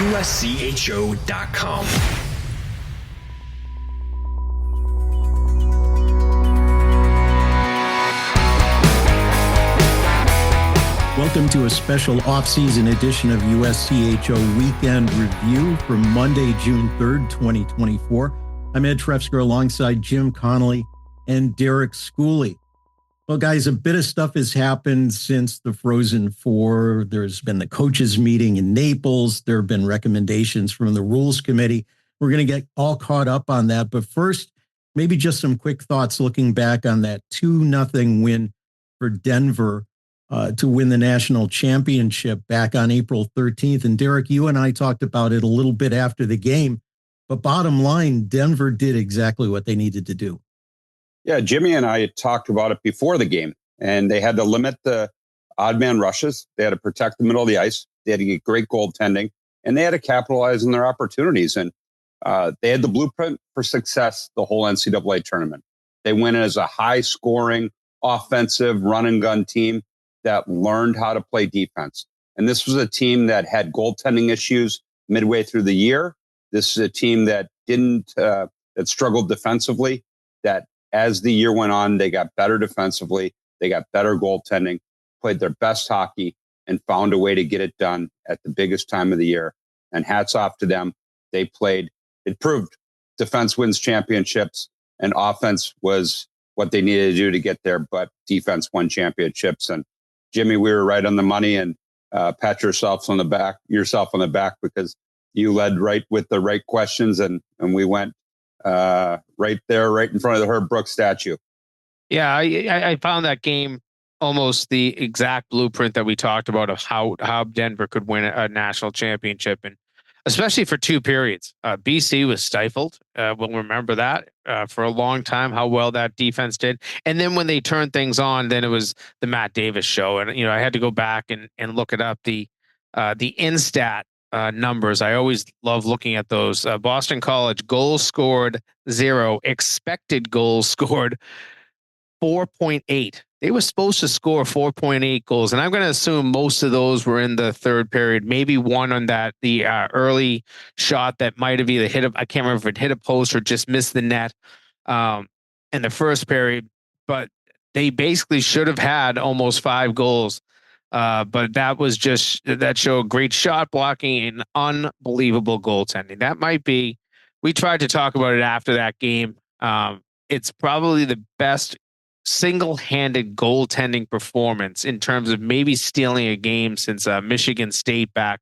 USCHO.com. Welcome to a special off-season edition of USCHO Weekend Review for Monday, June 3rd, 2024. I'm Ed Trefzger alongside Jim Connelly and Derek Schooley. Well, guys, a bit of stuff has happened since the Frozen Four. There's been the coaches meeting in Naples. There have been recommendations from the Rules Committee. We're going to get all caught up on that. But first, maybe just some quick thoughts looking back on that 2-0 win for Denver to win the national championship back on April 13th. And Derek, you and I talked about it a little bit after the game. But bottom line, Denver did exactly what they needed to do. Yeah, Jimmy and I had talked about it before the game, and they had to limit the odd man rushes. They had to protect the middle of the ice. They had to get great goaltending, and they had to capitalize on their opportunities. And they had the blueprint for success the whole NCAA tournament. They went as a high-scoring, offensive, run-and-gun team that learned how to play defense. And this was a team that had goaltending issues midway through the year. This is a team that that struggled defensively, that as the year went on, they got better defensively, they got better goaltending, played their best hockey, and found a way to get it done at the biggest time of the year. And hats off to them. They played, it proved defense wins championships, and offense was what they needed to do to get there, but defense won championships. And Jimmy, we were right on the money, and pat yourself on the back because you led right with the right questions, and we went right there, right in front of the Herb Brooks statue. Yeah, I found that game almost the exact blueprint that we talked about of how Denver could win a national championship, and especially for two periods. BC was stifled. We'll remember that for a long time, how well that defense did. And then when they turned things on, then it was the Matt Davis show. And, I had to go back and look it up. The Instat numbers. I always love looking at those. Boston College goals scored 0, expected goals scored 4.8. They were supposed to score 4.8 goals, and I'm going to assume most of those were in the third period. Maybe one on the early shot that might have either I can't remember if it hit a post or just missed the net in the first period. But they basically should have had almost 5 goals. But that showed great shot blocking and unbelievable goaltending. That might be, we tried to talk about it after that game. It's probably the best single-handed goaltending performance in terms of maybe stealing a game since Michigan State back,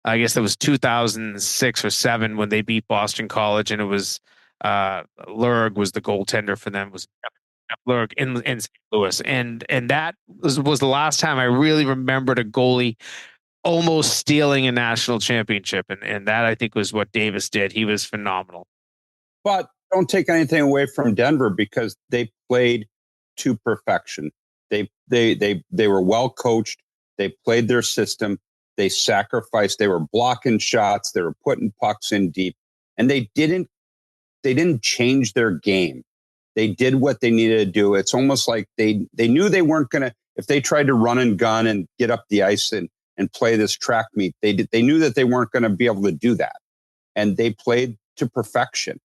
I guess that was 2006 or 7 when they beat Boston College, and it was Lurg was the goaltender for them. It was Lurg in St. Louis, and that was the last time I really remembered a goalie almost stealing a national championship, and that I think was what Davis did. He was phenomenal. But don't take anything away from Denver because they played to perfection. They were well coached. They played their system. They sacrificed. They were blocking shots. They were putting pucks in deep, and they didn't change their game. They did what they needed to do. It's almost like they knew they weren't going to, if they tried to run and gun and get up the ice and play this track meet, they knew that they weren't going to be able to do that. And they played to perfection.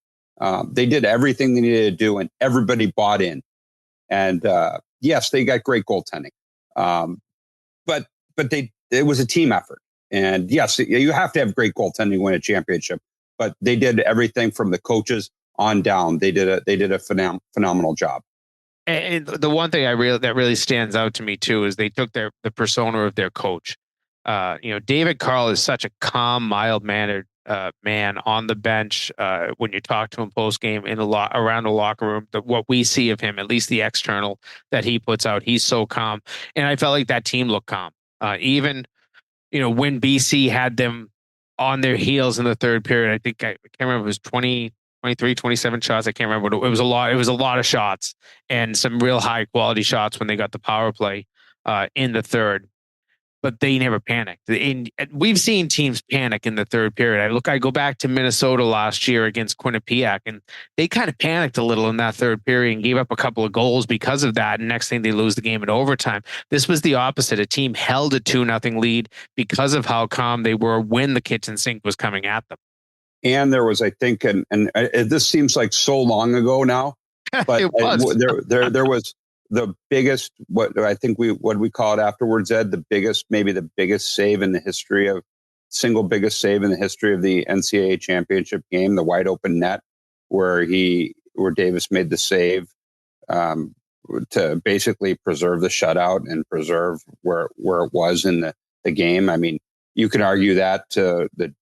They did everything they needed to do, and everybody bought in. And yes, they got great goaltending. But it was a team effort. And yes, you have to have great goaltending to win a championship. But they did everything from the coaches on down. They did a phenomenal job. And the one thing that really stands out to me too is they took the persona of their coach. David Carl is such a calm, mild-mannered man on the bench. When you talk to him post game around the locker room, what we see of him, at least the external that he puts out, he's so calm. And I felt like that team looked calm. Even when BC had them on their heels in the third period, I can't remember, it was 23, 27 shots. I can't remember. It was a lot. It was a lot of shots and some real high quality shots when they got the power play in the third. but they never panicked. And we've seen teams panic in the third period. I go back to Minnesota last year against Quinnipiac, and they kind of panicked a little in that third period and gave up a couple of goals because of that. And next thing, they lose the game in overtime. This was the opposite. A team held a 2-0 lead because of how calm they were when the kitchen sink was coming at them. And there was, I think, and this seems like so long ago now, but It was. there was the biggest, what we call it afterwards, Ed, maybe the biggest save in the history of single biggest save in the history of the NCAA championship game, the wide open net, where Davis made the save to basically preserve the shutout and preserve where it was in the game. I mean, you can argue that to the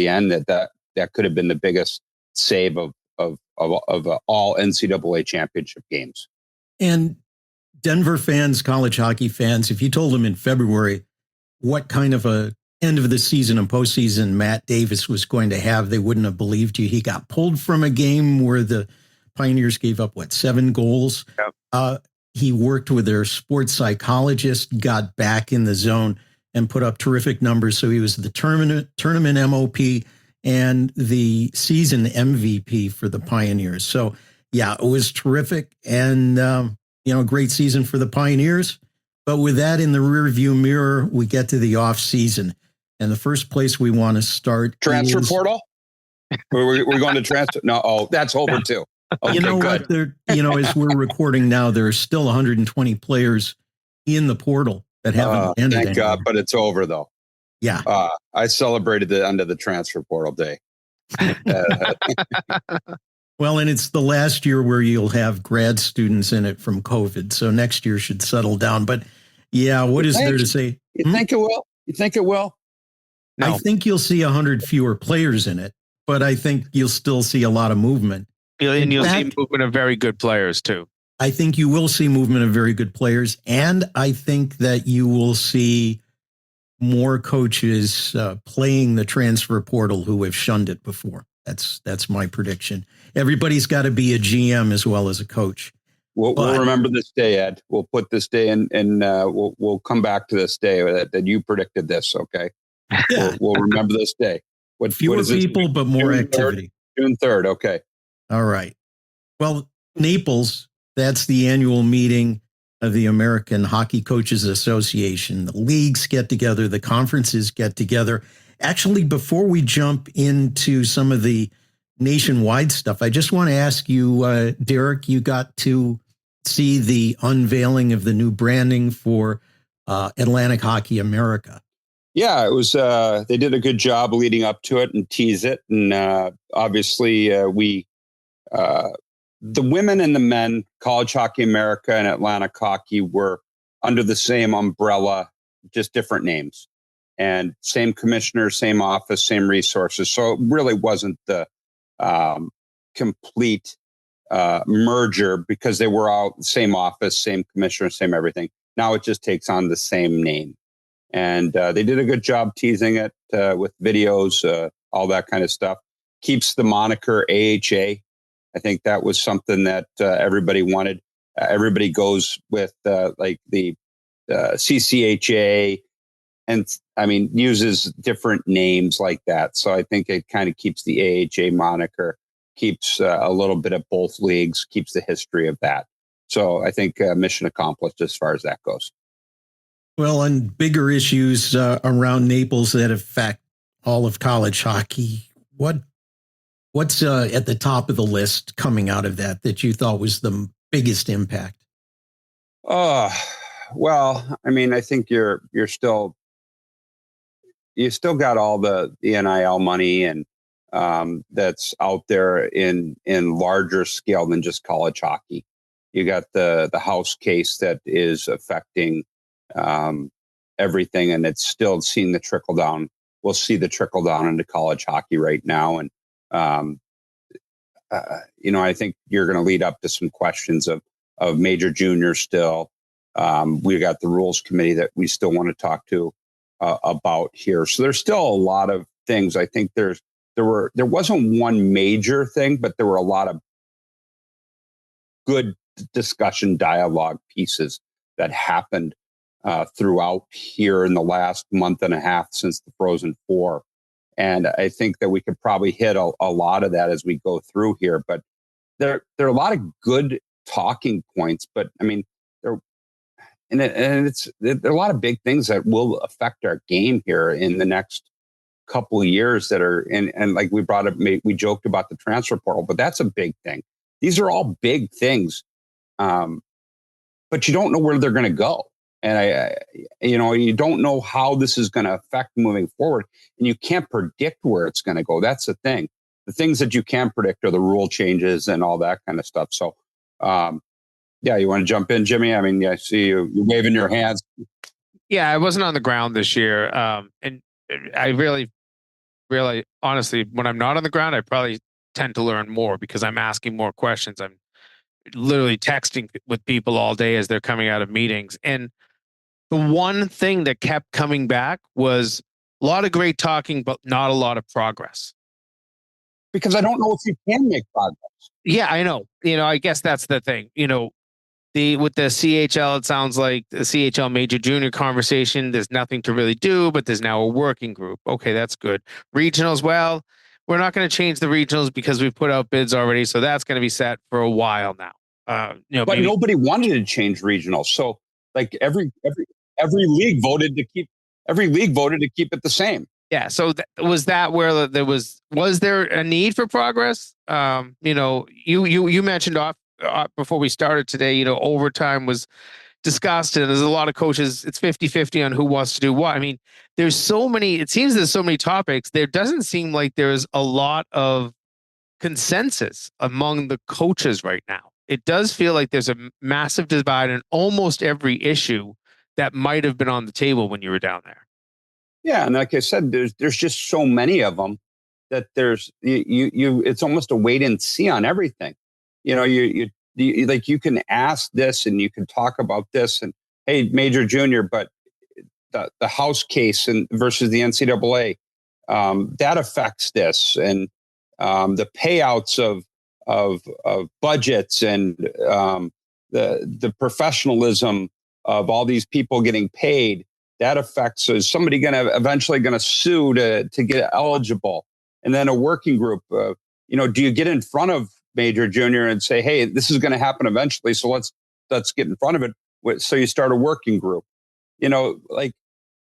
end that could have been the biggest save of all NCAA championship games. And Denver fans, college hockey fans, if you told them in February what kind of a end of the season and postseason Matt Davis was going to have, they wouldn't have believed you. He got pulled from a game where the Pioneers gave up, 7 goals? Yep. He worked with their sports psychologist, got back in the zone, and put up terrific numbers. So he was the tournament MOP and the season MVP for the Pioneers. So, yeah, it was terrific. And, great season for the Pioneers. But with that in the rearview mirror, we get to the off season. And the first place we want to start transfer portal. We're going to transfer. No, that's over too. Okay, you know good. What? As we're recording now, there are still 120 players in the portal that haven't ended. Thank God, but it's over though. Yeah. I celebrated the end of the transfer portal day. Well, and it's the last year where you'll have grad students in it from COVID. So next year should settle down. But yeah, what is there to say? You think it will? You think it will? No. I think you'll see 100 fewer players in it, but I think you'll still see a lot of movement. And you'll see movement of very good players too. I think you will see movement of very good players. And I think that you will see more coaches playing the transfer portal who have shunned it before. That's my prediction. Everybody's got to be a GM as well as a coach. We'll remember this day, Ed. We'll put this day in, and we'll come back to this day that you predicted this. Okay, yeah. We'll remember this day. Fewer people, but more activity. June 3rd. Okay. All right. Well, Naples. That's the annual meeting of the American Hockey Coaches Association. The leagues get together. The conferences get together. Actually, before we jump into some of the nationwide stuff, I just want to ask you, Derek, you got to see the unveiling of the new branding for Atlantic Hockey America. Yeah, it was. They did a good job leading up to it and tease it. And obviously, the women and the men, College Hockey America and Atlantic Hockey, were under the same umbrella, just different names. And same commissioner, same office, same resources. So it really wasn't the complete merger because they were all same office, same commissioner, same everything. Now it just takes on the same name. And they did a good job teasing it with videos, all that kind of stuff. Keeps the moniker AHA. I think that was something that everybody wanted. Everybody goes with like the CCHA. And uses different names like that. So I think it kind of keeps the AHA moniker, keeps a little bit of both leagues, keeps the history of that. So I think mission accomplished as far as that goes. Well, and bigger issues around Naples that affect all of college hockey. What's at the top of the list coming out of that you thought was the biggest impact? Well, I think you still got all the NIL money and that's out there in larger scale than just college hockey. You got the House case that is affecting everything, and it's still seeing the trickle down. We'll see the trickle down into college hockey right now, and I think you're going to lead up to some questions of major junior still. We got the rules committee that we still want to talk to about here. So there's still a lot of things. I think there wasn't one major thing, but there were a lot of good discussion dialogue pieces that happened throughout here in the last month and a half since the Frozen Four. And I think that we could probably hit a lot of that as we go through here. But there are a lot of good talking points. But I mean, there are a lot of big things that will affect our game here in the next couple of years that are, and like we brought up, we joked about the transfer portal, but that's a big thing. These are all big things. But you don't know where they're going to go. And you don't know how this is going to affect moving forward, and you can't predict where it's going to go. That's the thing. The things that you can predict are the rule changes and all that kind of stuff. So, you want to jump in, Jimmy? I mean, I see you waving your hands. Yeah, I wasn't on the ground this year. And I really, honestly, when I'm not on the ground, I probably tend to learn more because I'm asking more questions. I'm literally texting with people all day as they're coming out of meetings. And the one thing that kept coming back was a lot of great talking, but not a lot of progress. Because I don't know if you can make progress. Yeah, I know. I guess that's the thing. With the CHL, it sounds like the CHL major junior conversation, there's nothing to really do, but there's now a working group. Okay, that's good. Regionals, well, we're not going to change the regionals because we've put out bids already. So that's going to be set for a while now. But nobody wanted to change regionals. So like every league voted to keep it the same. Yeah. So was that where there was there a need for progress? You mentioned before we started today, overtime was discussed, and there's a lot of coaches. It's 50-50 on who wants to do what. I mean, it seems there's so many topics. There doesn't seem like there's a lot of consensus among the coaches right now. It does feel like there's a massive divide in almost every issue that might have been on the table when you were down there. Yeah, and like I said, there's just so many of them that there's it's almost a wait and see on everything. You can ask this and you can talk about this and hey, major junior, but the House case versus the NCAA that affects this, and the payouts of budgets and the professionalism of all these people getting paid, that affects. So is somebody eventually going to sue to get eligible? And then a working group, do you get in front of major junior and say, hey, this is going to happen eventually, so let's get in front of it. So you start a working group,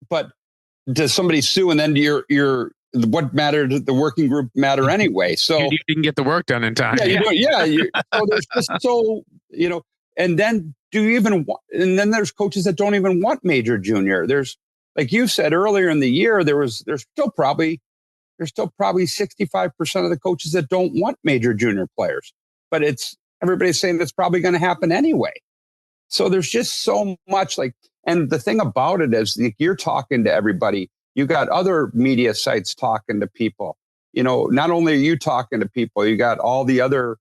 but does somebody sue and then you're what mattered? The working group matter anyway. So you didn't get the work done in time. Yeah, so there's just and then and then there's coaches that don't even want major junior. There's, like you said earlier in the year, there's still probably 65% of the coaches that don't want major junior players, but everybody's saying that's probably going to happen anyway. So there's just so much and the thing about it is you're talking to everybody. You got other media sites talking to people. Not only are you talking to people, you got all the other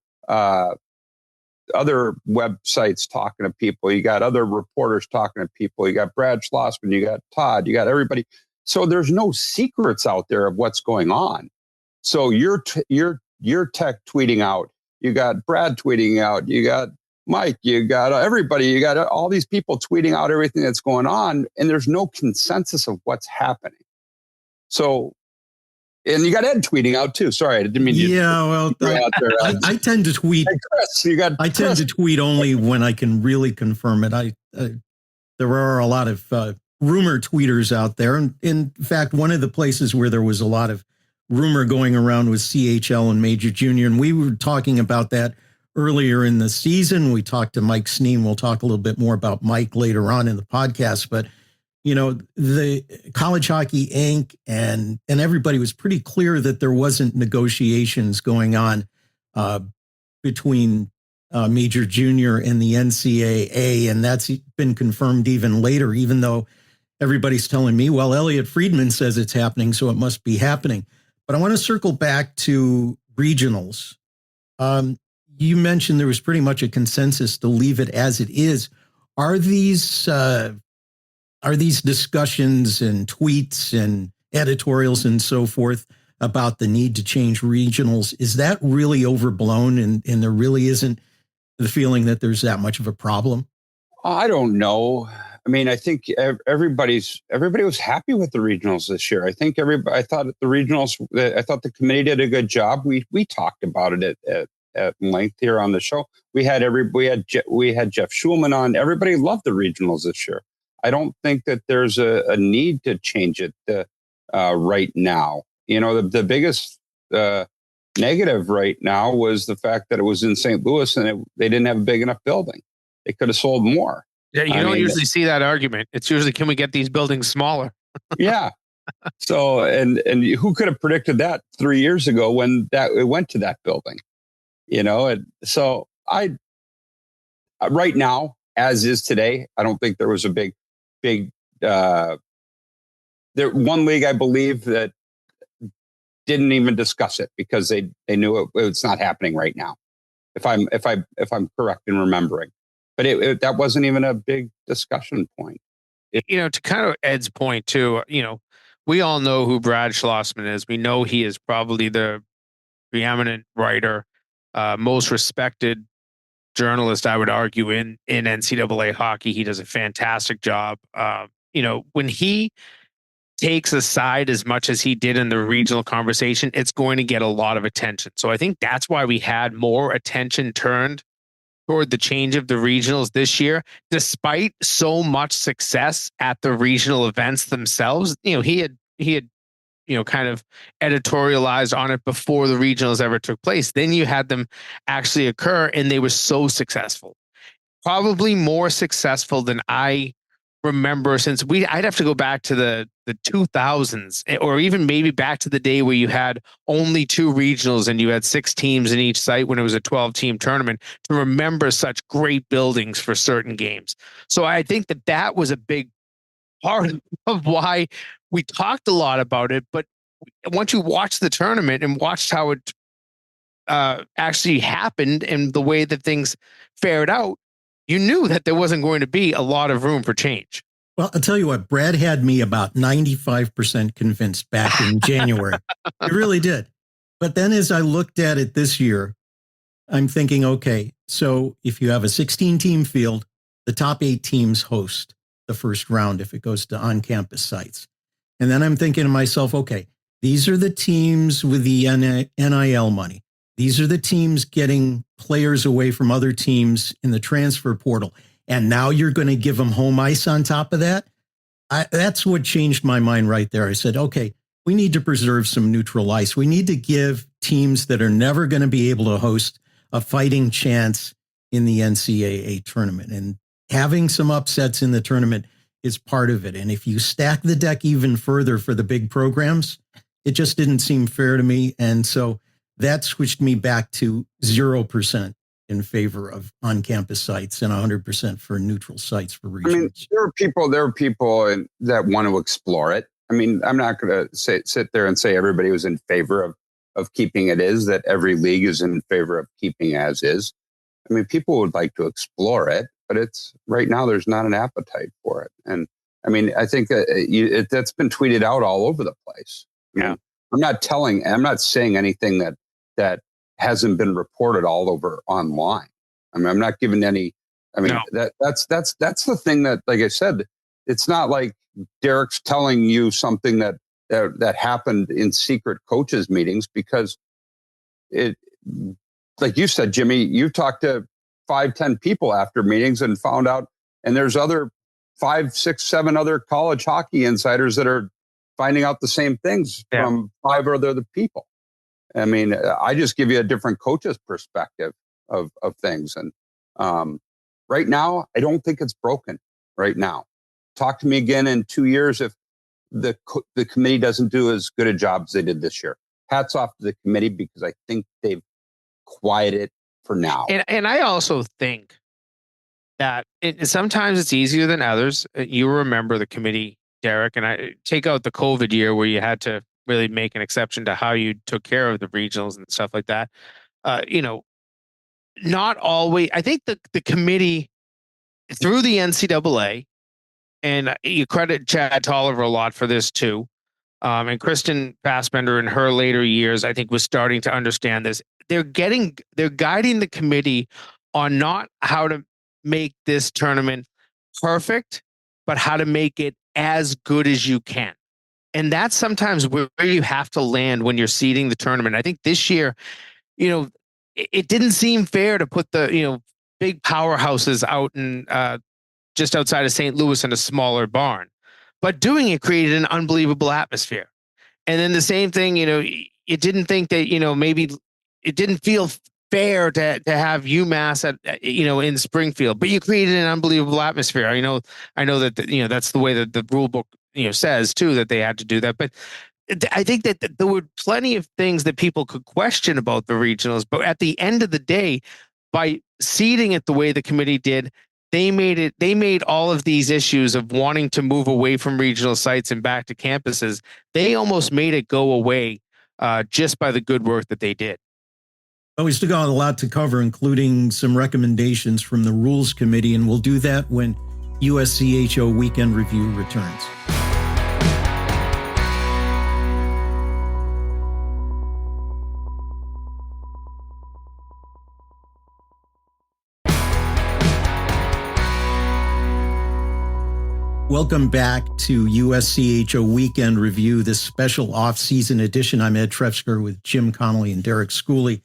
websites talking to people. You got other reporters talking to people. You got Brad Schlossman. You got Todd. You got everybody. So there's no secrets out there of what's going on. So you're tech tweeting out. You got Brad tweeting out. You got Mike. You got everybody. You got all these people tweeting out everything that's going on, and there's no consensus of what's happening. So, and you got Ed tweeting out too. Sorry, I didn't mean to. Yeah, well, I tend to tweet. Hey, Chris, I tend to tweet only when I can really confirm it. There are a lot of rumor tweeters out there, and in fact, one of the places where there was a lot of rumor going around was CHL and Major Junior, and we were talking about that earlier in the season. We talked to Mike Snee, and we'll talk a little bit more about Mike later on in the podcast, but the College Hockey Inc. and everybody was pretty clear that there wasn't negotiations going on between Major Junior and the NCAA, and that's been confirmed even later, even though everybody's telling me, well, Elliot Friedman says it's happening, so it must be happening. But I want to circle back to regionals. You mentioned there was pretty much a consensus to leave it as it is. Are these discussions and tweets and editorials and so forth about the need to change regionals, is that really overblown and there really isn't the feeling that there's that much of a problem? I don't know. I mean, I think everybody was happy with the regionals this year. I think I thought the committee did a good job. We talked about it at length here on the show. We had Jeff Schulman on. Everybody loved the regionals this year. I don't think that there's a need to change it right now. You know, the biggest negative right now was the fact that it was in St. Louis and they didn't have a big enough building. They could have sold more. Yeah, you don't usually see that argument. It's usually, can we get these buildings smaller? Yeah. So, and who could have predicted that 3 years ago when it went to that building? You know, and so right now, as is today, I don't think there was a big there one league, I believe, that didn't even discuss it because they knew it's not happening right now. If I'm correct in remembering. But that wasn't even a big discussion point. To kind of Ed's point too, we all know who Brad Schlossman is. We know he is probably the preeminent writer, most respected journalist, I would argue, in NCAA hockey. He does a fantastic job. When he takes a side as much as he did in the regional conversation, it's going to get a lot of attention. So I think that's why we had more attention turned toward the change of the regionals this year, despite so much success at the regional events themselves. He had kind of editorialized on it before the regionals ever took place. Then you had them actually occur, and they were so successful, probably more successful than I remember since I'd have to go back to the 2000s, or even maybe back to the day where you had only 2 regionals and you had 6 teams in each site when it was a 12-team tournament, to remember such great buildings for certain games. So I think that was a big part of why we talked a lot about it. But once you watched the tournament and watched how it actually happened and the way that things fared out, you knew that there wasn't going to be a lot of room for change. Well, I'll tell you what, Brad had me about 95% convinced back in January. He really did. But then as I looked at it this year, I'm thinking, okay, so if you have a 16-team field, the top 8 teams host the first round if it goes to on-campus sites. And then I'm thinking to myself, okay, these are the teams with the NIL money. These are the teams getting players away from other teams in the transfer portal. And now you're going to give them home ice on top of that? That's what changed my mind right there. I said, okay, we need to preserve some neutral ice. We need to give teams that are never going to be able to host a fighting chance in the NCAA tournament. And having some upsets in the tournament is part of it. And if you stack the deck even further for the big programs, it just didn't seem fair to me. And so that switched me back to 0% in favor of on-campus sites and 100% for neutral sites for regions. I mean, there are people that want to explore it. I mean, I'm not going to sit there and say everybody was in favor of keeping it as, that every league is in favor of keeping as is. I mean, people would like to explore it, but it's right now there's not an appetite for it. And I mean, I think that's been tweeted out all over the place. Yeah. I'm not saying anything that hasn't been reported all over online. I mean, I'm not giving any. I mean, no. That's the thing that, like I said, it's not like Derek's telling you something that happened in secret coaches meetings, because it, like you said, Jimmy, you talked to 5-10 people after meetings and found out, and there's other 5, 6, 7 other college hockey insiders that are finding out the same things from 5 other people. I mean, I just give you a different coach's perspective of things. And right now, I don't think it's broken right now. Talk to me again in 2 years if the committee doesn't do as good a job as they did this year. Hats off to the committee, because I think they've quieted it for now. And I also think that sometimes it's easier than others. You remember the committee, Derek, and I take out the COVID year where you had to really make an exception to how you took care of the regionals and stuff like that. Not always. I think the committee through the NCAA, and you credit Chad Tolliver a lot for this too. And Kristen Fassbender in her later years, I think, was starting to understand this. They're guiding the committee on not how to make this tournament perfect, but how to make it as good as you can. And that's sometimes where you have to land when you're seeding the tournament. I think this year, it didn't seem fair to put the, big powerhouses out in just outside of St. Louis in a smaller barn, but doing it created an unbelievable atmosphere. And then the same thing, it didn't think that, maybe it didn't feel fair to have UMass at, in Springfield, but you created an unbelievable atmosphere. I know that, that's the way that the rule book, says too, that they had to do that. But I think that there were plenty of things that people could question about the regionals, but at the end of the day, by seeding it the way the committee did, they made all of these issues of wanting to move away from regional sites and back to campuses. They almost made it go away just by the good work that they did. Well, we still got a lot to cover, including some recommendations from the Rules Committee, and we'll do that when USCHO Weekend Review returns. Welcome back to USCHO Weekend Review, this special off-season edition. I'm Ed Trefzger with Jim Connelly and Derek Schooley.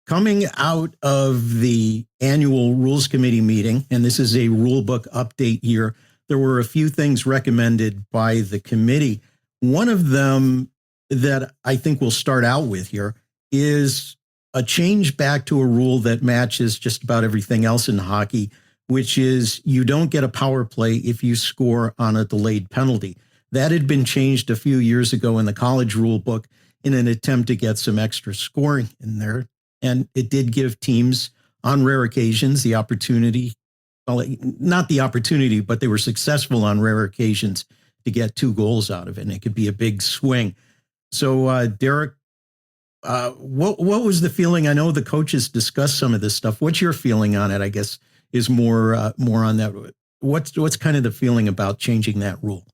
Coming out of the annual Rules Committee meeting, and this is a rule book update here, there were a few things recommended by the committee. One of them that I think we'll start out with here is a change back to a rule that matches just about everything else in hockey, which is you don't get a power play if you score on a delayed penalty. That had been changed a few years ago in the college rule book in an attempt to get some extra scoring in there. And it did give teams, on rare occasions, the opportunity, well, not the opportunity, but they were successful on rare occasions to get 2 goals out of it. And it could be a big swing. So, Derek, what was the feeling? I know the coaches discussed some of this stuff. What's your feeling on it, I guess, is more on that. What's kind of the feeling about changing that rule?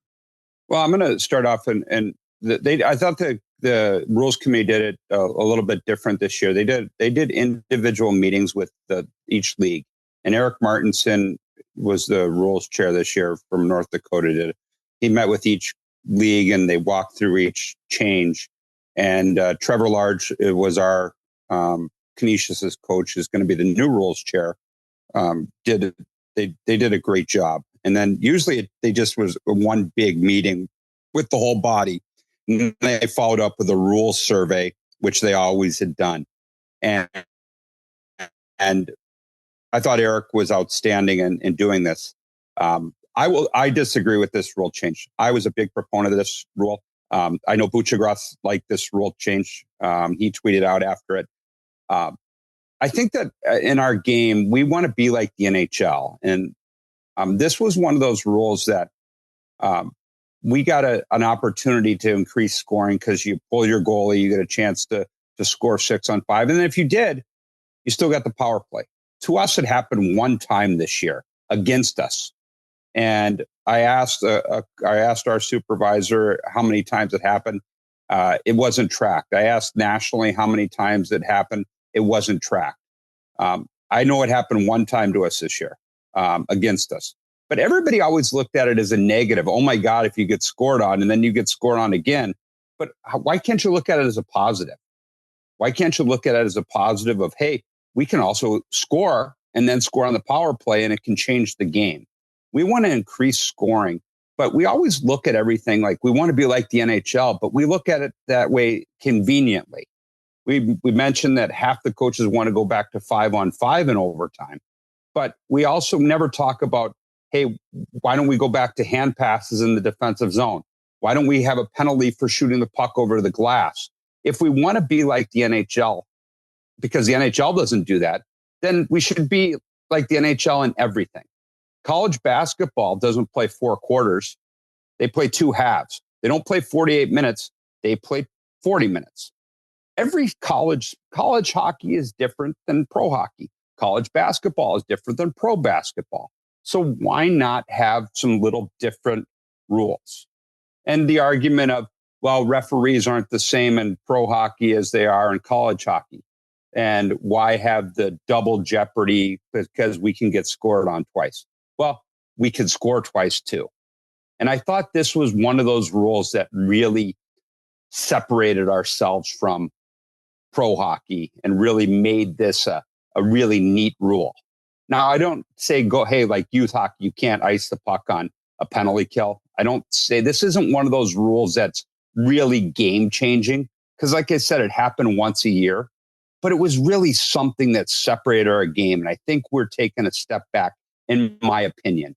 Well, I'm going to start off I thought the Rules Committee did it a little bit different this year. They did individual meetings with each league, and Eric Martinson was the rules chair this year from North Dakota. He met with each league and they walked through each change. And Trevor Large was our Canisius' coach, is going to be the new rules chair. They did a great job. And then usually they just was one big meeting with the whole body. And they followed up with a rules survey, which they always had done. And I thought Eric was outstanding in doing this. I disagree with this rule change. I was a big proponent of this rule. I know Buchagroth liked this rule change. He tweeted out after it. I think that in our game, we want to be like the NHL. And this was one of those rules that we got an opportunity to increase scoring because you pull your goalie, you get a chance to score 6 on 5. And then if you did, you still got the power play. To us, it happened one time this year against us. And I asked our supervisor how many times it happened. It wasn't tracked. I asked nationally how many times it happened. It wasn't tracked. I know it happened one time to us this year against us. But everybody always looked at it as a negative. Oh, my God, if you get scored on and then you get scored on again. But why can't you look at it as a positive? Why can't you look at it as a positive of, hey, we can also score and then score on the power play and it can change the game. We want to increase scoring, but we always look at everything like we want to be like the NHL, but we look at it that way conveniently. We mentioned that half the coaches want to go back to 5-on-5 in overtime, but we also never talk about, hey, why don't we go back to hand passes in the defensive zone? Why don't we have a penalty for shooting the puck over the glass? If we want to be like the NHL, because the NHL doesn't do that, then we should be like the NHL in everything. College basketball doesn't play 4 quarters. They play 2 halves. They don't play 48 minutes. They play 40 minutes. Every college hockey is different than pro hockey. College basketball is different than pro basketball. So why not have some little different rules? And the argument of, well, referees aren't the same in pro hockey as they are in college hockey. And why have the double jeopardy because we can get scored on twice? Well, we can score twice too. And I thought this was one of those rules that really separated ourselves from pro hockey and really made this a really neat rule. Now, I don't say like youth hockey, you can't ice the puck on a penalty kill. I don't say this isn't one of those rules that's really game changing. Because like I said, it happened once a year, but it was really something that separated our game. And I think we're taking a step back, in my opinion.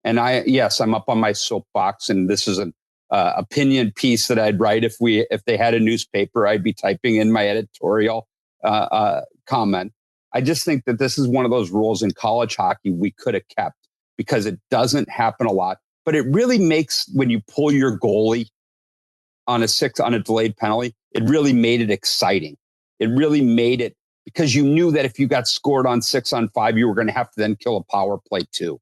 And I'm up on my soapbox, and this is an opinion piece that I'd write if they had a newspaper. I'd be typing in my editorial comment. I just think that this is one of those rules in college hockey we could have kept because it doesn't happen a lot. But it really makes, when you pull your goalie on a delayed penalty, it really made it exciting. It really made it, because you knew that if you got scored on 6-on-5, you were going to have to then kill a power play too.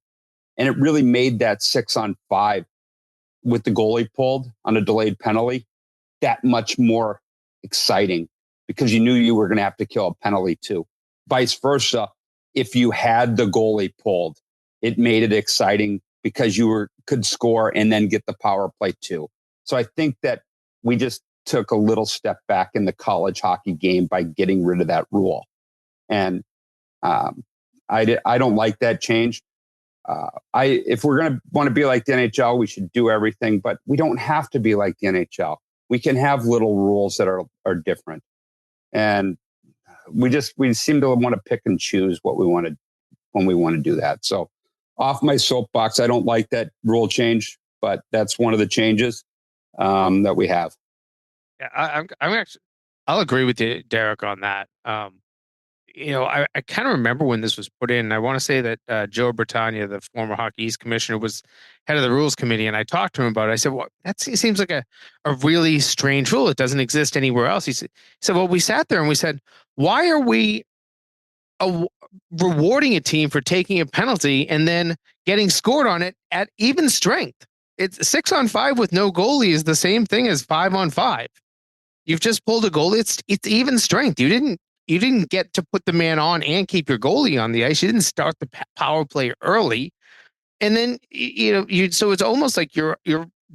And it really made that 6-on-5 with the goalie pulled on a delayed penalty that much more exciting, because you knew you were going to have to kill a penalty too. Vice versa, if you had the goalie pulled, it made it exciting because you could score and then get the power play too. So I think that we just took a little step back in the college hockey game by getting rid of that rule. And I don't like that change. If we're going to want to be like the NHL, we should do everything, but we don't have to be like the NHL. We can have little rules that are different. And we seem to want to pick and choose what we want to when we want to do that. So off my soapbox, I don't like that rule change, but that's one of the changes that we have. Yeah, I'll agree with you, Derek, on that. I kind of remember when this was put in. I want to say that Joe Britannia, the former Hockey East commissioner, was head of the rules committee, and I talked to him about it. I said, "Well, that seems like a really strange rule. It doesn't exist anywhere else." He said, "Well, we sat there and we said, why are we rewarding a team for taking a penalty and then getting scored on it at even strength? It's 6-on-5 with no goalie is the same thing as 5-on-5. You've just pulled a goalie. It's even strength. You didn't get to put the man on and keep your goalie on the ice. You didn't start the power play early, and then so it's almost like you're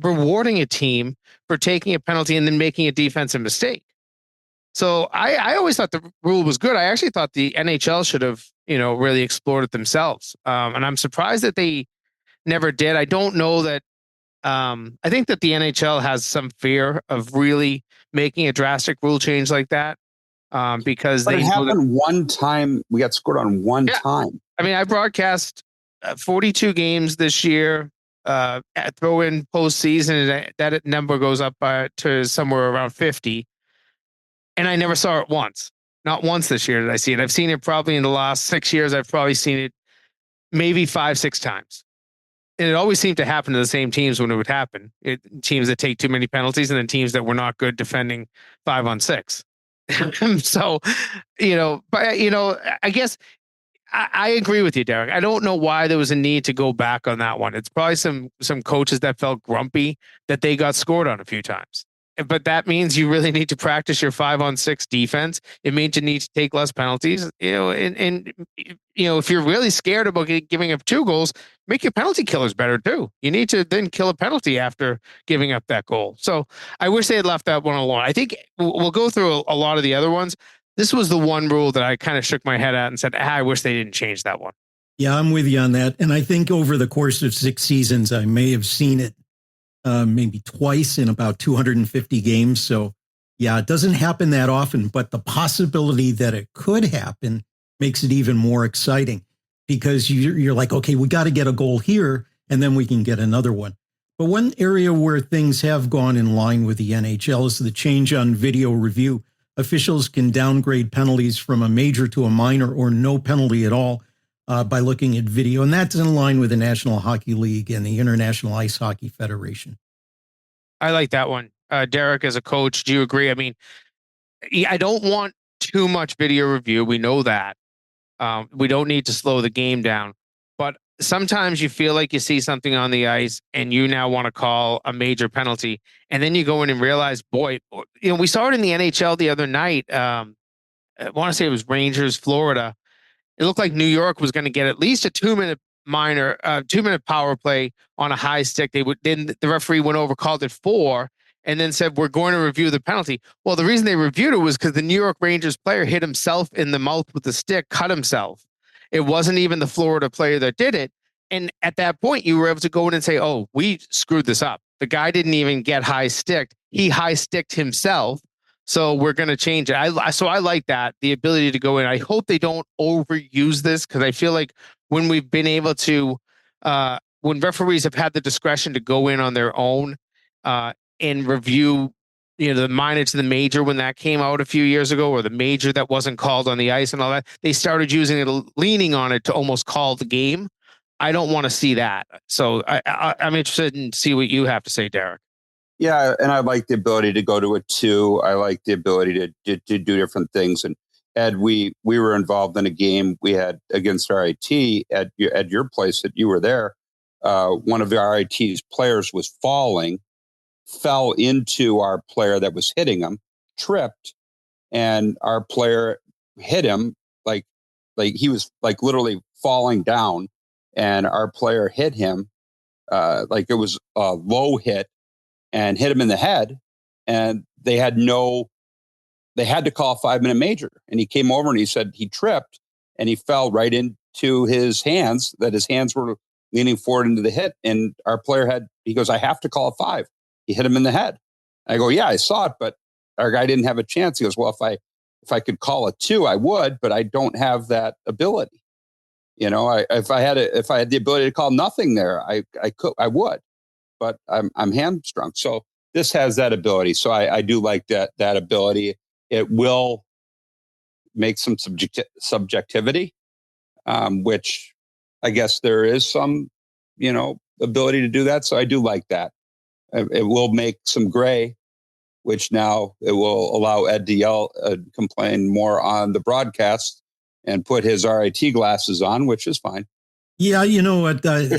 rewarding a team for taking a penalty and then making a defensive mistake." So I always thought the rule was good. I actually thought the NHL should have really explored it themselves, and I'm surprised that they never did. I don't know that. I think that the NHL has some fear of really making a drastic rule change like that. Because but it happened one time. We got scored on one time. I mean, I broadcast 42 games this year. Throw in postseason, and that number goes up to somewhere around 50. And I never saw it once. Not once this year did I see it. I've seen it probably in the last 6 years. I've probably seen it maybe 5-6 times. And it always seemed to happen to the same teams when it would happen. Teams that take too many penalties, and then teams that were not good defending 5-on-6. So, but I guess I agree with you, Derek. I don't know why there was a need to go back on that one. It's probably some coaches that felt grumpy that they got scored on a few times. But that means you really need to practice your 5-on-6 defense. It means you need to take less penalties. And if you're really scared about giving up 2 goals, make your penalty killers better too. You need to then kill a penalty after giving up that goal. So I wish they had left that one alone. I think we'll go through a lot of the other ones. This was the one rule that I kind of shook my head at and said, I wish they didn't change that one. Yeah, I'm with you on that. And I think over the course of 6 seasons, I may have seen it maybe twice in about 250 games. So yeah, it doesn't happen that often, but the possibility that it could happen makes it even more exciting, because you're like, okay, we got to get a goal here and then we can get another one. But one area where things have gone in line with the NHL is the change on video review. Officials can downgrade penalties from a major to a minor or no penalty at all by looking at video. And that's in line with the National Hockey League and the International Ice Hockey Federation. I like that one. Derek, as a coach, do you agree? I mean, I don't want too much video review. We know that. We don't need to slow the game down. But sometimes you feel like you see something on the ice and you now want to call a major penalty. And then you go in and realize, boy, we saw it in the NHL the other night. I want to say it was Rangers, Florida. It looked like New York was going to get at least a 2-minute minor, 2-minute power play on a high stick. Then the referee went over, called it 4, and then said, we're going to review the penalty. Well, the reason they reviewed it was because the New York Rangers player hit himself in the mouth with the stick, cut himself. It wasn't even the Florida player that did it. And at that point, you were able to go in and say, oh, we screwed this up. The guy didn't even get high sticked. He high sticked himself. So we're going to change it. So I like that, the ability to go in. I hope they don't overuse this, because I feel like when we've been able to, when referees have had the discretion to go in on their own and review, the minor to the major, when that came out a few years ago, or the major that wasn't called on the ice and all that, they started using it, leaning on it to almost call the game. I don't want to see that. So I'm interested in see what you have to say, Derek. Yeah, and I like the ability to go to a 2. I like the ability to do different things. And Ed, we were involved in a game we had against RIT at your place that you were there. One of the RIT's players was falling, fell into our player that was hitting him, tripped, and our player hit him like he was like literally falling down, and our player hit him like it was a low hit, and hit him in the head, and they had to call a 5-minute major. And he came over and he said he tripped and he fell right into his hands, that his hands were leaning forward into the hit. And our player he goes, I have to call a 5. He hit him in the head. I go, yeah, I saw it, but our guy didn't have a chance. He goes, well, if I could call a 2, I would, but I don't have that ability. If I had the ability to call nothing there, I would. But I'm hamstrung. So this has that ability. So I do like that ability. It will make some subjectivity, which I guess there is some, ability to do that. So I do like that. It will make some gray, which now it will allow Ed to complain more on the broadcast and put his RIT glasses on, which is fine. Yeah, you know what? I'm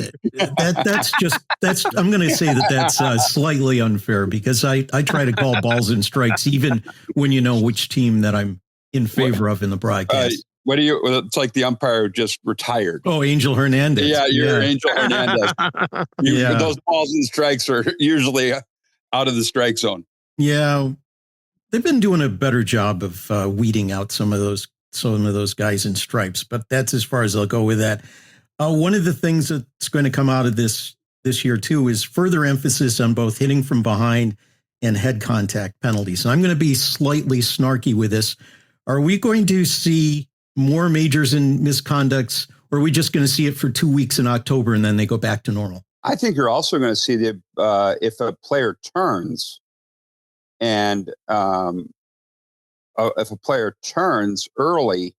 going to say that's slightly unfair, because I try to call balls and strikes even when you know which team that I'm in favor of in the broadcast. It's like the umpire just retired. Oh, Angel Hernandez. Yeah, you're Angel Hernandez. Those balls and strikes are usually out of the strike zone. Yeah, they've been doing a better job of weeding out some of those guys in stripes, but that's as far as I'll go with that. One of the things that's going to come out of this year, too, is further emphasis on both hitting from behind and head contact penalties. And I'm going to be slightly snarky with this. Are we going to see more majors and misconducts, or are we just going to see it for 2 weeks in October and then they go back to normal? I think you're also going to see if a player turns, and if a player turns early,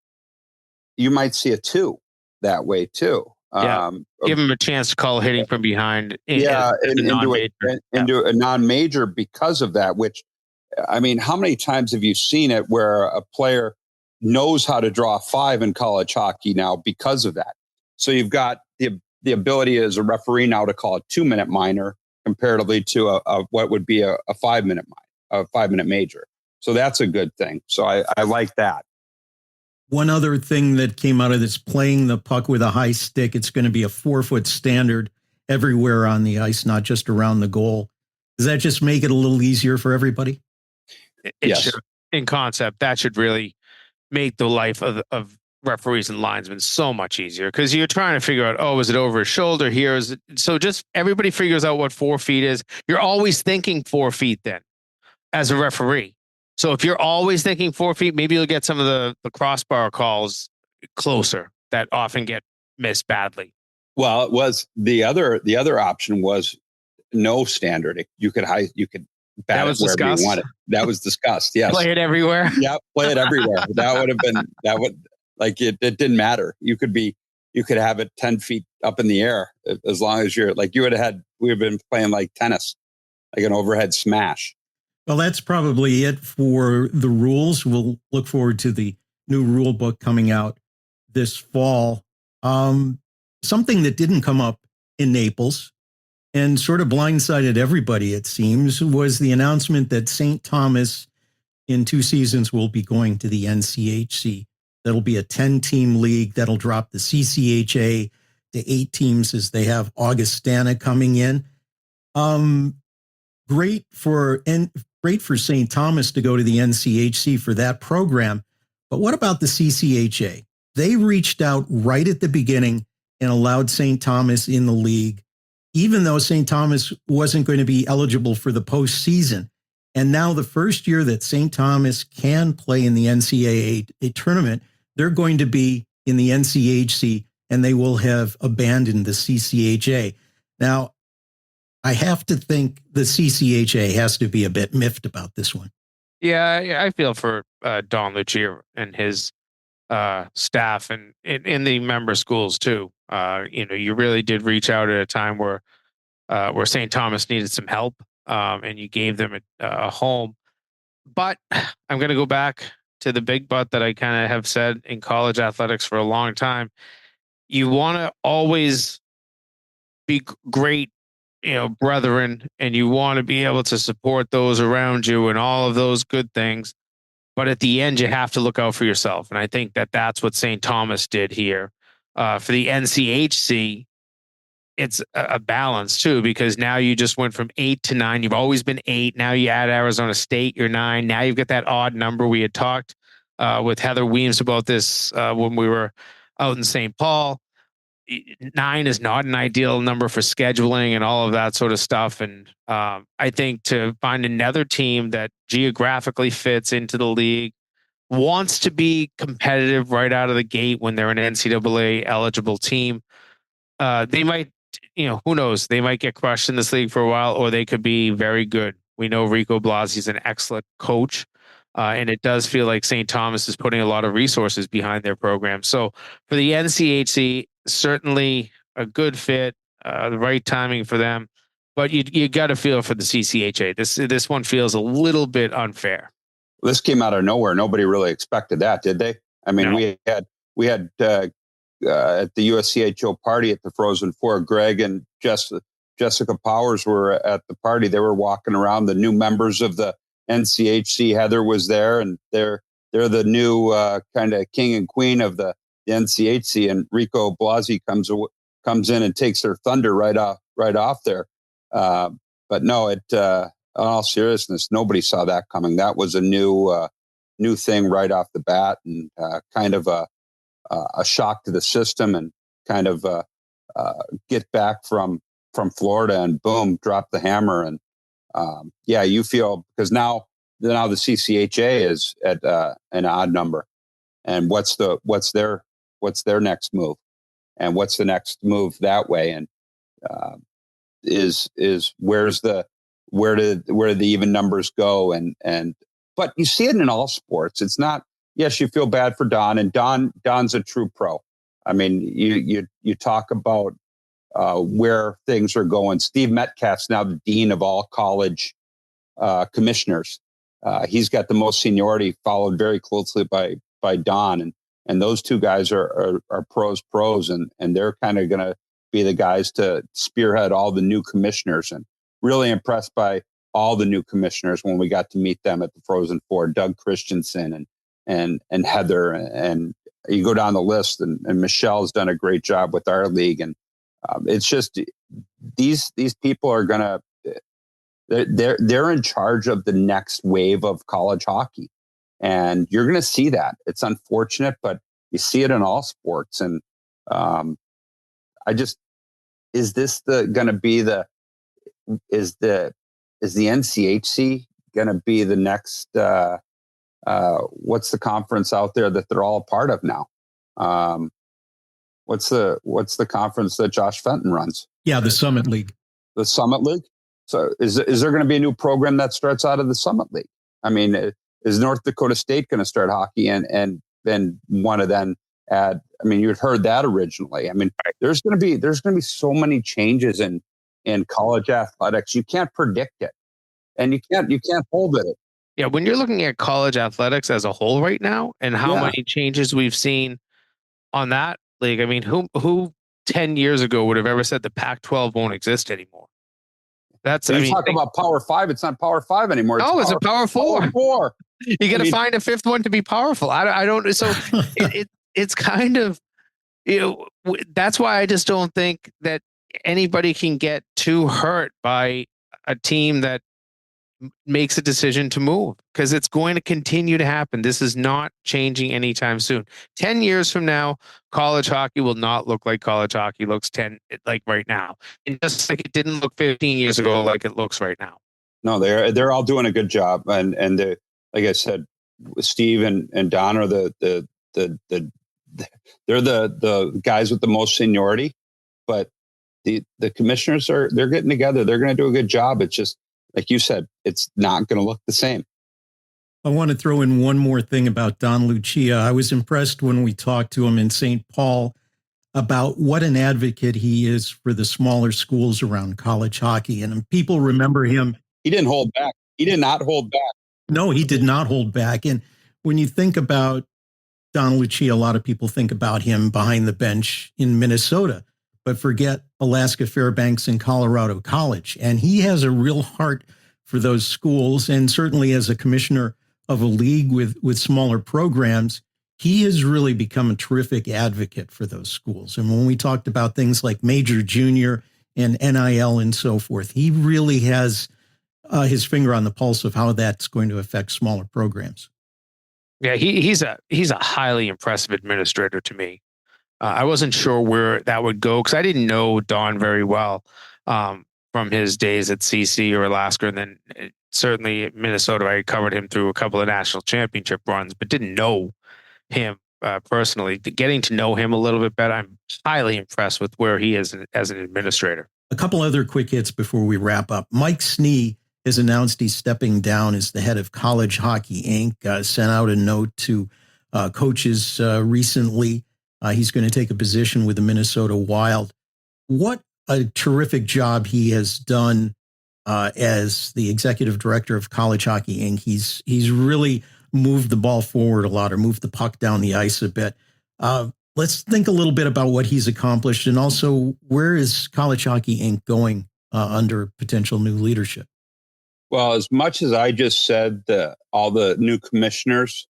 you might see a 2. That way too. Give him a chance to call hitting from behind. Into a non-major because of that. Which, I mean, how many times have you seen it where a player knows how to draw a 5 in college hockey now because of that? So you've got the ability as a referee now to call a 2-minute minor comparatively to a what would be a 5-minute minor, a 5-minute major. So that's a good thing. So I like that. One other thing that came out of this, playing the puck with a high stick, it's going to be a 4-foot standard everywhere on the ice, not just around the goal. Does that just make it a little easier for everybody? Yes. Should, in concept, that should really make the life of referees and linesmen so much easier, because you're trying to figure out, is it over his shoulder here? Is it? So just everybody figures out what 4 feet is. You're always thinking 4 feet then as a referee. So if you're always thinking 4 feet, maybe you'll get some of the crossbar calls closer that often get missed badly. Well, it was the other option was no standard. You could bat it wherever you wanted. That was discussed. Yes. Play it everywhere. Yeah, play it everywhere. It didn't matter. You could have it 10 feet up in the air as long as we would have been playing like tennis, like an overhead smash. Well, that's probably it for the rules. We'll look forward to the new rule book coming out this fall. Something that didn't come up in Naples and sort of blindsided everybody, it seems, was the announcement that St. Thomas in 2 seasons will be going to the NCHC. That'll be a 10-team league that'll drop the CCHA to 8 teams as they have Augustana coming in. Great for St. Thomas to go to the NCHC for that program. But what about the CCHA? They reached out right at the beginning and allowed St. Thomas in the league, even though St. Thomas wasn't going to be eligible for the postseason. And now the first year that St. Thomas can play in the NCAA tournament, they're going to be in the NCHC, and they will have abandoned the CCHA. Now, I have to think the CCHA has to be a bit miffed about this one. Yeah, I feel for Don Lucia and his staff and in the member schools too. You really did reach out at a time where St. Thomas needed some help, and you gave them a home. But I'm going to go back to the big but that I kind of have said in college athletics for a long time. You want to always be great, brethren, and you want to be able to support those around you and all of those good things. But at the end, you have to look out for yourself. And I think that that's what St. Thomas did here. For the NCHC, it's a balance too, because now you just went from 8 to 9. You've always been 8. Now you add Arizona State, you're 9. Now you've got that odd number. We had talked with Heather Weems about this when we were out in St. Paul. 9 is not an ideal number for scheduling and all of that sort of stuff. And I think to find another team that geographically fits into the league, wants to be competitive right out of the gate when they're an NCAA eligible team, they might, who knows? They might get crushed in this league for a while, or they could be very good. We know Rico Blasi is an excellent coach. And it does feel like St. Thomas is putting a lot of resources behind their program. So for the NCHC, certainly a good fit, the right timing for them. But you got to feel for the CCHA. This one feels a little bit unfair. This came out of nowhere. Nobody really expected that, did they? I mean, no. we had at the USCHO party at the Frozen Four, Greg and Jessica Powers were at the party. They were walking around, the new members of the NCHC. Heather was there, and they're the new kind of king and queen of the NCHC. And Rico Blasi comes in and takes their thunder right off there. But no, in all seriousness, nobody saw that coming. That was a new thing right off the bat, and kind of a shock to the system, and kind of get back from Florida, and boom, drop the hammer. And you feel, because now the CCHA is at an odd number, and what's their next move, and what's the next move that way, and is where do the even numbers go, and but you see it in all sports. It's not, yes, you feel bad for Don, and Don's a true pro. I mean, you talk about where things are going. Steve Metcalf's now the dean of all college commissioners. He's got the most seniority, followed very closely by Don, and those two guys are pros, and they're kind of going to be the guys to spearhead all the new commissioners. And really impressed by all the new commissioners when we got to meet them at the Frozen Four, Doug Christensen and Heather, and you go down the list, and Michelle's done a great job with our league. And it's just, these people are going to, they're in charge of the next wave of college hockey. And you're going to see that. It's unfortunate, but you see it in all sports. And is this going to be is the NCHC going to be the next, what's the conference out there that they're all a part of now? What's the conference that Josh Fenton runs? Yeah, the Summit League. The Summit League. So is there going to be a new program that starts out of the Summit League? I mean, is North Dakota State going to start hockey and then want to then add? I mean, you'd heard that originally. I mean, there's going to be so many changes in college athletics. You can't predict it, and you can't hold it. Yeah, when you're looking at college athletics as a whole right now, and how many changes we've seen on that league, I mean, who 10 years ago would have ever said the Pac-12 won't exist anymore? Talk about Power 5. It's not Power 5 anymore. It's a Power 4. Power 4. You got to find a fifth one to be powerful. I don't. So it's kind of, that's why I just don't think that anybody can get too hurt by a team that makes a decision to move, because it's going to continue to happen. This is not changing anytime soon. 10 years from now, college hockey will not look like college hockey looks like right now. And just like it didn't look 15 years ago like it looks right now. No, they're all doing a good job. And they, like I said, Steve and Don are they're the guys with the most seniority, but the commissioners they're getting together. They're going to do a good job. It's just, like you said, it's not going to look the same. I want to throw in one more thing about Don Lucia. I was impressed when we talked to him in St. Paul about what an advocate he is for the smaller schools around college hockey. And people remember him. He didn't hold back. He did not hold back. No, he did not hold back. And when you think about Don Lucia, a lot of people think about him behind the bench in Minnesota, but forget Alaska Fairbanks and Colorado College. And he has a real heart for those schools. And certainly as a commissioner of a league with smaller programs, he has really become a terrific advocate for those schools. And when we talked about things like major, junior, and NIL and so forth, he really has his finger on the pulse of how that's going to affect smaller programs. Yeah, he's a highly impressive administrator to me. I wasn't sure where that would go because I didn't know Don very well from his days at CC or Alaska, and then certainly at Minnesota. I covered him through a couple of national championship runs, but didn't know him personally. Getting to know him a little bit better, I'm highly impressed with where he is as an administrator. A couple other quick hits before we wrap up. Mike Snee has announced he's stepping down as the head of College Hockey Inc., sent out a note to coaches recently. He's going to take a position with the Minnesota Wild. What a terrific job he has done as the executive director of College Hockey Inc. He's really moved the ball forward a lot, or moved the puck down the ice a bit. Let's think a little bit about what he's accomplished, and also where is College Hockey Inc. going under potential new leadership? Well, as much as I just said, all the new commissioners,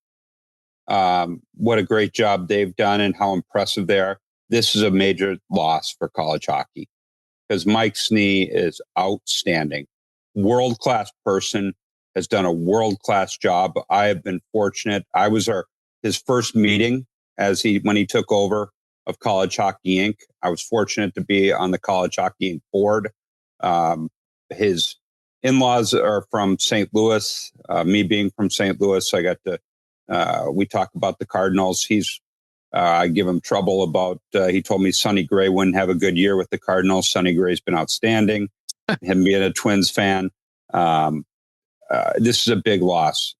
what a great job they've done and how impressive they are. This is a major loss for college hockey because Mike Snee is outstanding. World-class person, has done a world-class job. I have been fortunate. I was his first meeting when he took over of College Hockey Inc. I was fortunate to be on the College Hockey Inc. board. His in-laws are from St. Louis. Me being from St. Louis, I got to, we talk about the Cardinals. I give him trouble about, he told me Sonny Gray wouldn't have a good year with the Cardinals. Sonny Gray's been outstanding. Him being a Twins fan. This is a big loss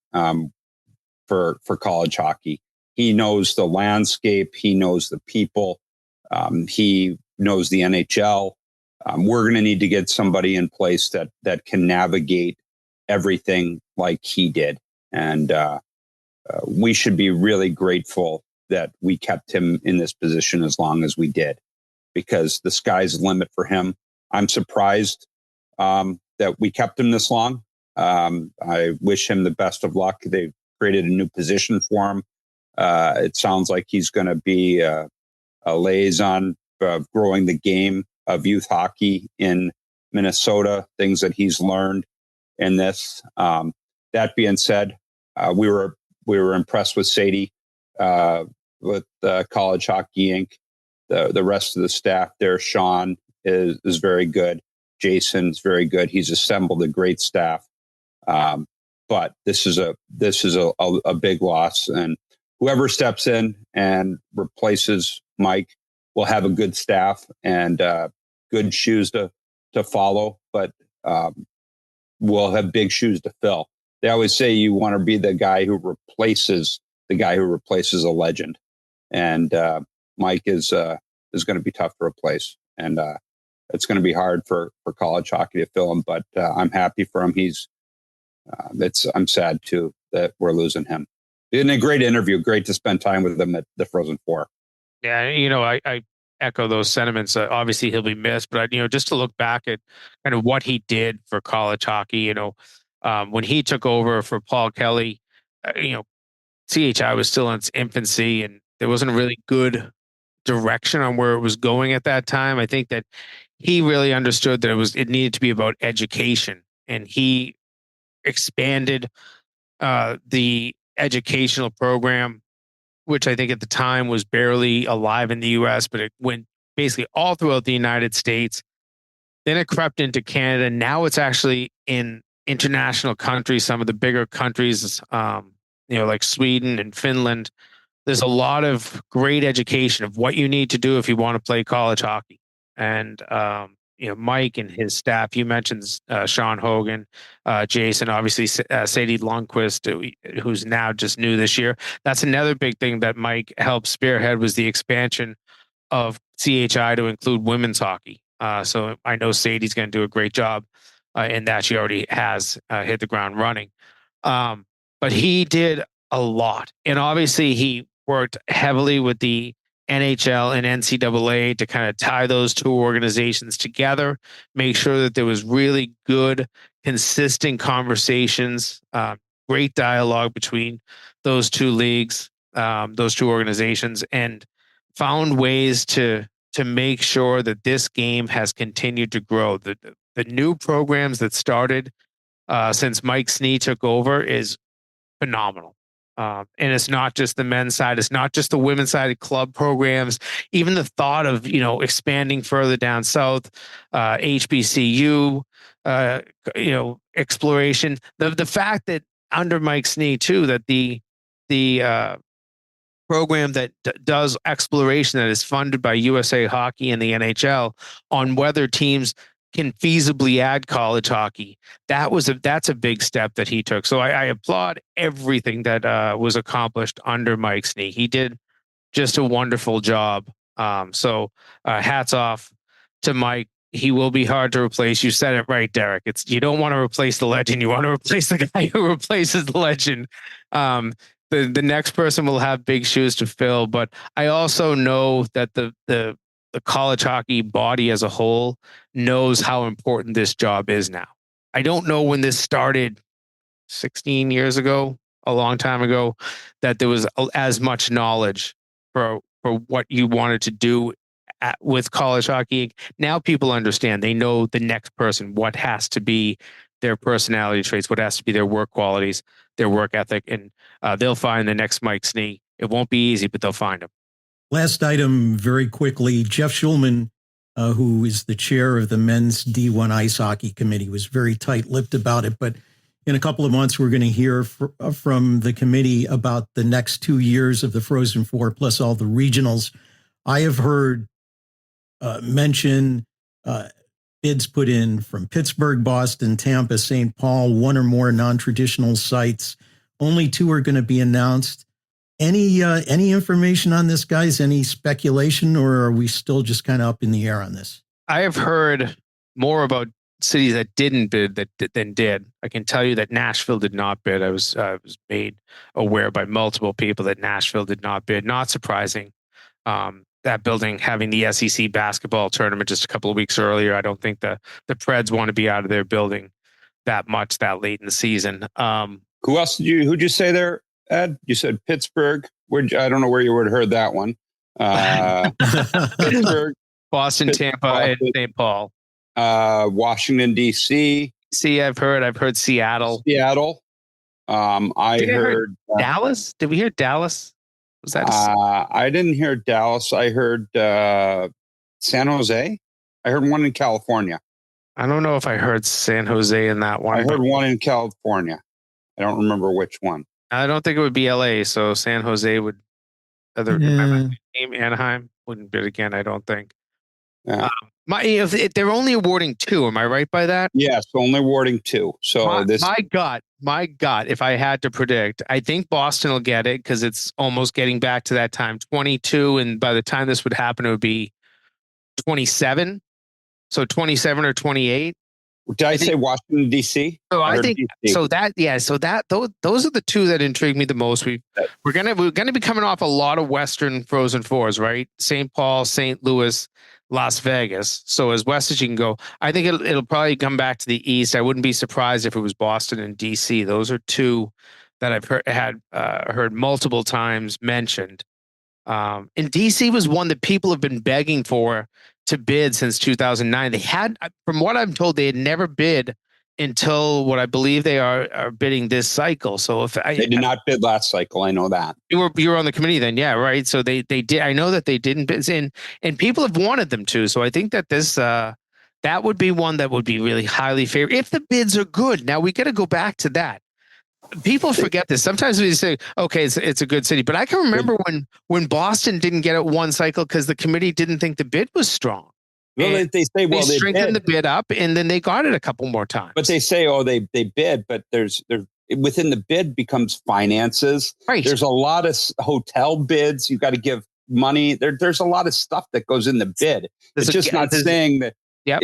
for college hockey. He knows the landscape. He knows the people. He knows the NHL. We're going to need to get somebody in place that can navigate everything like he did. And we should be really grateful that we kept him in this position as long as we did, because the sky's the limit for him. I'm surprised that we kept him this long. I wish him the best of luck. They've created a new position for him. It sounds like he's going to be a liaison of growing the game of youth hockey in Minnesota, things that he's learned in this. That being said, we were impressed with Sadie, with College Hockey Inc. The rest of the staff there, Sean is very good. Jason's very good. He's assembled a great staff. But this is a big loss, and whoever steps in and replaces Mike will have a good staff and good shoes to follow, but we'll have big shoes to fill. They always say you want to be the guy who replaces a legend, and Mike is going to be tough to replace, and it's going to be hard for college hockey to fill him. But I'm happy for him. I'm sad too that we're losing him. In a great interview, great to spend time with him at the Frozen Four. Yeah, I echo those sentiments. Obviously, he'll be missed, but just to look back at kind of what he did for college hockey, when he took over for Paul Kelly, CHI was still in its infancy, and there wasn't a really good direction on where it was going at that time. I think that he really understood that it needed to be about education, and he expanded the educational program, which I think at the time was barely alive in the US, but it went basically all throughout the United States. Then it crept into Canada. Now it's actually in international countries, some of the bigger countries, like Sweden and Finland. There's a lot of great education of what you need to do if you want to play college hockey. And, Mike and his staff, you mentioned Sean Hogan, Jason, obviously Sadie Lundquist, who's now just new this year. That's another big thing that Mike helped spearhead, was the expansion of CHI to include women's hockey. So I know Sadie's going to do a great job in that. She already has hit the ground running. But he did a lot. And obviously he worked heavily with the NHL and NCAA to kind of tie those two organizations together, make sure that there was really good, consistent conversations, great dialogue between those two leagues, those two organizations, and found ways to make sure that this game has continued to grow. The new programs that started since Mike Snee took over is phenomenal. And it's not just the men's side. It's not just the women's side of club programs. Even the thought of, expanding further down south, HBCU, exploration. The fact that under Mike Snee too, that the program that does exploration, that is funded by USA Hockey and the NHL, on whether teams can feasibly add college hockey. That's a big step that he took. So I applaud everything that was accomplished under Mike Snee. He did just a wonderful job. So hats off to Mike. He will be hard to replace. You said it right, Derek. You don't want to replace the legend. You want to replace the guy who replaces the legend. The next person will have big shoes to fill, but I also know that the college hockey body as a whole knows how important this job is now. I don't know when this started 16 years ago, a long time ago, that there was as much knowledge for what you wanted to do with college hockey. Now people understand. They know the next person, what has to be their personality traits, what has to be their work qualities, their work ethic, and they'll find the next Mike Snee. It won't be easy, but they'll find him. Last item, very quickly. Jeff Schulman, who is the chair of the men's D1 ice hockey committee, was very tight-lipped about it. But in a couple of months, we're going to hear from the committee about the next 2 years of the Frozen Four, plus all the regionals. I have heard mention bids put in from Pittsburgh, Boston, Tampa, St. Paul, one or more non-traditional sites. Only 2 are going to be announced. Any information on this, guys? Any speculation, or are we still just kind of up in the air on this? I have heard more about cities that didn't bid than did. I can tell you that Nashville did not bid. I was made aware by multiple people that Nashville did not bid. Not surprising. That building having the SEC basketball tournament just a couple of weeks earlier. I don't think the Preds want to be out of their building that much that late in the season. Who else who'd you say there, Ed? You said Pittsburgh. I don't know where you would have heard that one. Pittsburgh, Boston, Tampa, and St. Paul. Washington, D.C. I've heard Seattle. I heard Dallas. Did we hear Dallas? Was that? I didn't hear Dallas. I heard San Jose. I heard one in California. I don't know if I heard San Jose in that one. I heard one in California. I don't remember which one. I don't think it would be LA. So San Jose would. Anaheim wouldn't bid again. I don't think. Yeah. If they're only awarding 2, am I right by that? Yes, only awarding 2. So my gut, if I had to predict, I think Boston will get it because it's almost getting back to that time, 22, and by the time this would happen, it would be 27. So 27 or 28. Did I say Washington, D.C.? So I think DC. Those are the 2 that intrigue me the most. We're gonna be coming off a lot of Western Frozen Fours, right? St. Paul, St. Louis, Las Vegas. So as west as you can go, I think it'll probably come back to the east. I wouldn't be surprised if it was Boston and DC. Those are 2 that I've heard multiple times mentioned. And DC was one that people have been begging for to bid since 2009. They had, from what I'm told, they had never bid until what I believe they are bidding this cycle. So if they did not bid last cycle, I know that. You were on the committee then, yeah, right. So they did. I know that they didn't bid in, and people have wanted them to. So I think that this that would be one that would be really highly favored if the bids are good. Now we got to go back to that. People forget this. Sometimes we say, okay, it's a good city, but I can remember when Boston didn't get it one cycle because the committee didn't think the bid was strong. Well, they say, well, they strengthened the bid up, and then they got it a couple more times. But they say, oh, they bid, but there's within the bid becomes finances. Right. There's a lot of hotel bids. You got to give money. There's a lot of stuff that goes in the bid. It's just not saying that. Yep.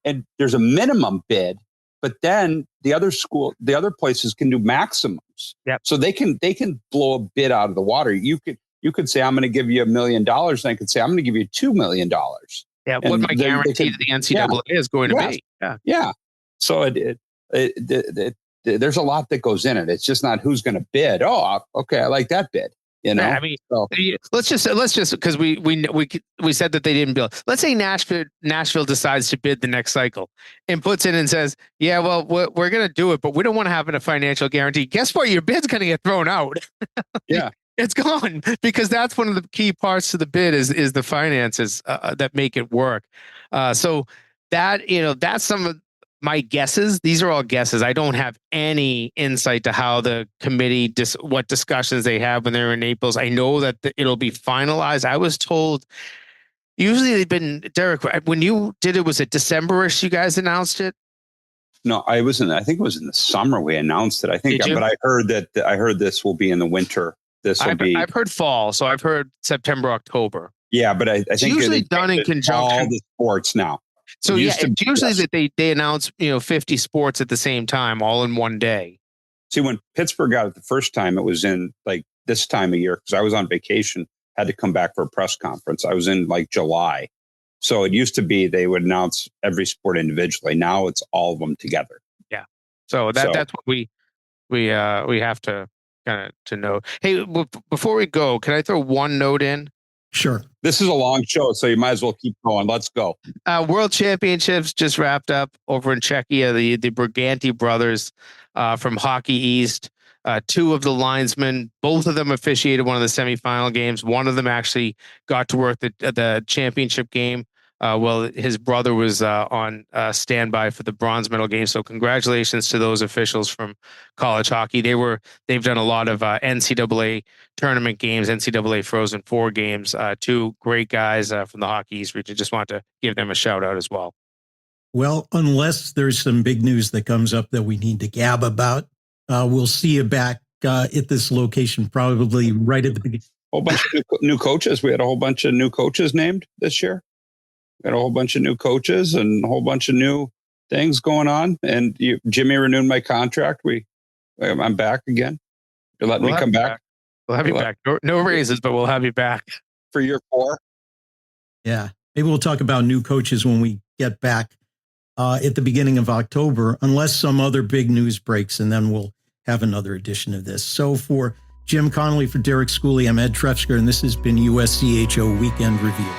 And there's a minimum bid, but then the other places can do maximums. Yep. So they can blow a bid out of the water. You could say, I'm going to give you $1 million, and I could say, I'm going to give you $2 million. Yeah, what my guarantee to the NCAA is going to be. Yeah. So there's a lot that goes in it. It's just not who's going to bid. Oh, okay, I like that bid. You know, I mean, let's just because we said that they didn't build. Let's say Nashville decides to bid the next cycle and puts in and says, yeah, well, we're going to do it, but we don't want to have a financial guarantee. Guess what? Your bid's going to get thrown out. Yeah. It's gone because that's one of the key parts to the bid is the finances that make it work. So that, that's some of my guesses. These are all guesses. I don't have any insight to how the committee, what discussions they have when they're in Naples. I know that it'll be finalized. I was told usually they've been, Derek, when you did it, was it December-ish you guys announced it? No, I think it was in the summer we announced it. I think, but I heard this will be in the winter. I've heard fall, so I've heard September, October. Yeah, but I think it's usually done in conjunction. All the sports now. So it's usually that they announce 50 sports at the same time, all in one day. See, when Pittsburgh got it the first time, it was in like this time of year because I was on vacation, had to come back for a press conference. I was in like July, so it used to be they would announce every sport individually. Now it's all of them together. Yeah, so that's what we have to. Kind of to know. Hey, before we go, can I throw one note in? Sure. This is a long show, so you might as well keep going. Let's go. World Championships just wrapped up over in Czechia. The Briganti brothers from Hockey East, two of the linesmen, both of them officiated one of the semifinal games. One of them actually got to work the championship game. Well, his brother was on standby for the bronze medal game. So congratulations to those officials from college hockey. They've done a lot of NCAA tournament games, NCAA Frozen Four games. Two great guys from the Hockey East region. Just want to give them a shout out as well. Well, unless there's some big news that comes up that we need to gab about, we'll see you back at this location probably right at the beginning. A whole bunch of new coaches. We had a whole bunch of new coaches named this year. Got a whole bunch of new coaches and a whole bunch of new things going on. And Jimmy renewed my contract. I'm back again. You're letting me come back. We'll have you back. No raises, but we'll have you back for year 4. Yeah, maybe we'll talk about new coaches when we get back at the beginning of October, unless some other big news breaks, and then we'll have another edition of this. So for Jim Connelly, for Derek Schooley, I'm Ed Trefzger, and this has been USCHO Weekend Review.